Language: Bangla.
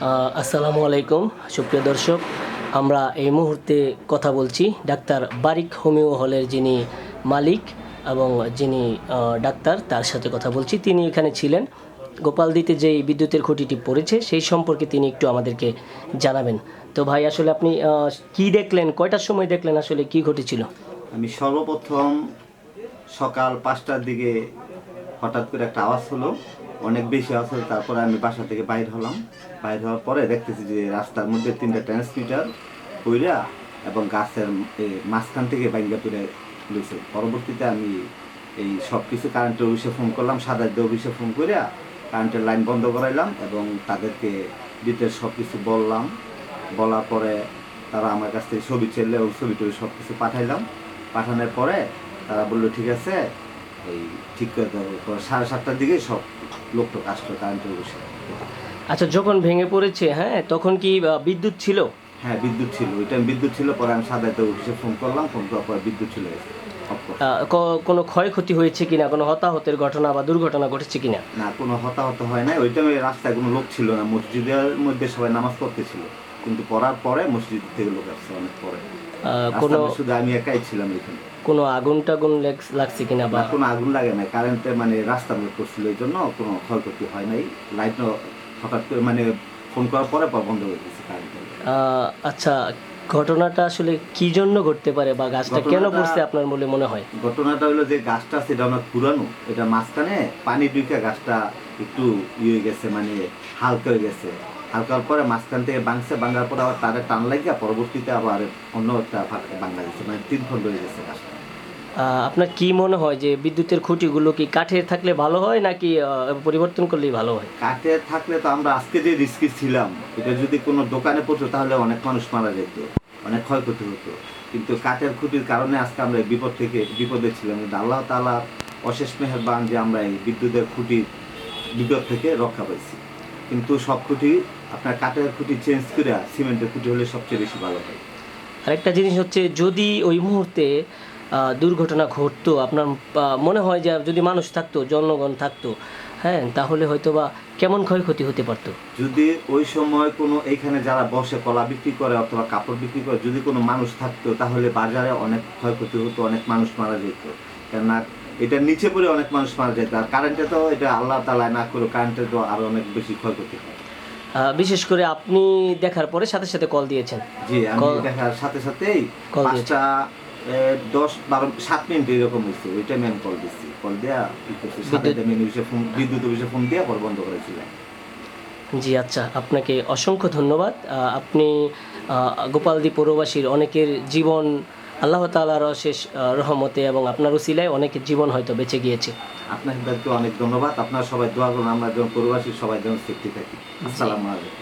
আসসালামু আলাইকুম সুপ্রিয় দর্শক, আমরা এই মুহূর্তে কথা বলছি ডাক্তার বারিক হোমিও হলের যিনি মালিক এবং যিনি ডাক্তার তার সাথে কথা বলছি। তিনি এখানে ছিলেন, গোপালদিতে যেই বিদ্যুতের খুঁটিটি পড়েছে সেই সম্পর্কে তিনি একটু আমাদেরকে জানাবেন। তো ভাই, আসলে আপনি কি দেখলেন, কয়টার সময় দেখলেন, আসলে কি ঘটেছিল? আমি সর্বপ্রথম সকাল 5টার দিকে হঠাৎ করে একটা আওয়াজ হলো, অনেক বেশি আওয়াজ হলো। তারপরে আমি বাসা থেকে বাইর হলাম। বাইর হওয়ার পরে দেখতেছি যে রাস্তার মধ্যে 3টা ট্রান্সমিটার পইরা এবং গাছের মাঝখান থেকে বাইঙ্গা পড়ে লইছে। পরবর্তীতে আমি এই সব কিছু কারেন্টের অফিসে ফোন করলাম, সাদাইদ্য অফিসে ফোন করিয়া কারেন্টের লাইন বন্ধ করাইলাম এবং তাদেরকে ডিটেলস সব কিছু বললাম। বলার পরে তারা আমার কাছ থেকে ছবি চাইলে ওই ছবি টবি সব কিছু পাঠাইলাম। পাঠানোর পরে তারা বললো ঠিক আছে, এই ঠিক করে দেবো। 7:30টার দিকে সব লোকটোক আসলো কারেন্টের অফিসে। আচ্ছা, যখন ভেঙে পড়েছে, হ্যাঁ, তখন কি বিদ্যুৎ ছিল? হ্যাঁ, বিদ্যুৎ ছিল, ওই টাইম বিদ্যুৎ ছিল। পরে আমি সাদাইদ্য অফিসে ফোন করলাম, ফোন করার পরে বিদ্যুৎ চলে গেছে। কোনো ক্ষয়ক্ষতি হয়েছে কিনা, কোনো হতাহতের ঘটনা বা দুর্ঘটনা ঘটেছে কিনা? না, কোনো হতাহত হয় নাই। ওই টাইমে রাস্তায় কোনো লোক ছিল না, মসজিদের মধ্যে সবাই নামাজ পড়তেছিল, কিন্তু পড়ার পরে মসজিদ থেকে লোক আসছে অনেক পরে। কোনো শুধু আমি একাই ছিলাম এখানে। কোনো আগুন টাগুন লাগছে কিনা? বা কোনো আগুন লাগে না, কারেন্টে মানে রাস্তার মধ্যে করছিল, এই জন্য কোনো ক্ষয়ক্ষতি হয় নাই। লাইটও হঠাৎ করে মানে ফোন করার পরে বন্ধ হয়ে গেছে কারেন্ট। আচ্ছা, ঘটনাটা আসলে কি জন্য ঘটতে পারে বা গাছটা কেন পড়ছে আপনার বলে মনে হয়? ঘটনাটা হলো যে গাছটা সেটা অনেক পুরানো, এটা মাঝখানে পানি ঢুকে গাছটা একটু ইয়ে হয়ে গেছে, মানে হালকা হয়ে গেছে। হালকার পরে মাঝখান থেকে ভাঙার পরে আবার তারে টান লাগিয়া পরবর্তীতে আবার অন্য একটা ভাঙা গেছে, মানে 3 খণ্ড হয়ে গেছে গাছটা। আপনার কি মনে হয় যে বিদ্যুতের খুঁটিগুলো কি কাঠের থাকলে ভালো হয় নাকি পরিবর্তন করলেই ভালো হয়? কাঠের থাকলে তো আমরা আজকে যে রিস্কে ছিলাম, এটা যদি কোনো দোকানে পড়তো তাহলে অনেক মানুষ মারা যেত, অনেক ক্ষয়ক্ষতি হতো। কিন্তু কাঠের খুঁটির কারণে আজকে আমরা বিপদে ছিলাম। কিন্তু আল্লাহ তাআলা অশেষ মেহেরবান যে আমরা এই বিদ্যুতের খুঁটির বিপদ থেকে রক্ষা পাইছি। কিন্তু সব খুঁটি আপনার কাঠের খুঁটি চেঞ্জ করে সিমেন্টের খুঁটি হলে সবচেয়ে বেশি ভালো হয়। আরেকটা জিনিস হচ্ছে, যদি ওই মুহূর্তে দুর্ঘটনা ঘটতো, আপনার মনে হয় যে যদি মানুষ থাকতো, জনগণ থাকতো, হ্যাঁ, তাহলে হয়তো বা কেমন ক্ষয়ক্ষতি হতে পারতো? যদি ওই সময় কোনো এইখানে যারা বসে কলা বিক্রি করে অথবা কাপড় বিক্রি করে, যদি কোনো মানুষ থাকতো তাহলে বাজারে অনেক ক্ষয়ক্ষতি হতো, অনেক মানুষ মারা যেত। কেননা এটার নিচে পড়ে অনেক মানুষ মারা যেত। আর কারেন্টে তো এটা আল্লাহ তাআলা না করে, কারেন্টে তো আরো অনেক বেশি ক্ষয়ক্ষতি হয়। বিশেষ করে আপনি দেখার পরে সাথে সাথে কল দিয়েছেন? জি, আমি দেখার সাথে সাথেই 5টা 10-12-7 মিনিট এরকম হয়েছে, ওই টাইমে আমি কল দিচ্ছি। কল দেওয়া বিদ্যুৎ অফিসে ফোন দিয়ে পর বন্ধ করেছিলাম। জি, আচ্ছা, আপনাকে অসংখ্য ধন্যবাদ। আপনি গোপালদি পৌরবাসীর অনেকের জীবন আল্লাহ তাআলার অশেষ রহমতে এবং আপনার উসিলায় অনেকের জীবন হয়তো বেঁচে গিয়েছে। আপনাদেরকে অনেক ধন্যবাদ। আপনারা সবাই দোয়া করুন আমরা যেন পৌরবাসীর সবাই যেন সেফটি থাকি। আসসালামু আলাইকুম।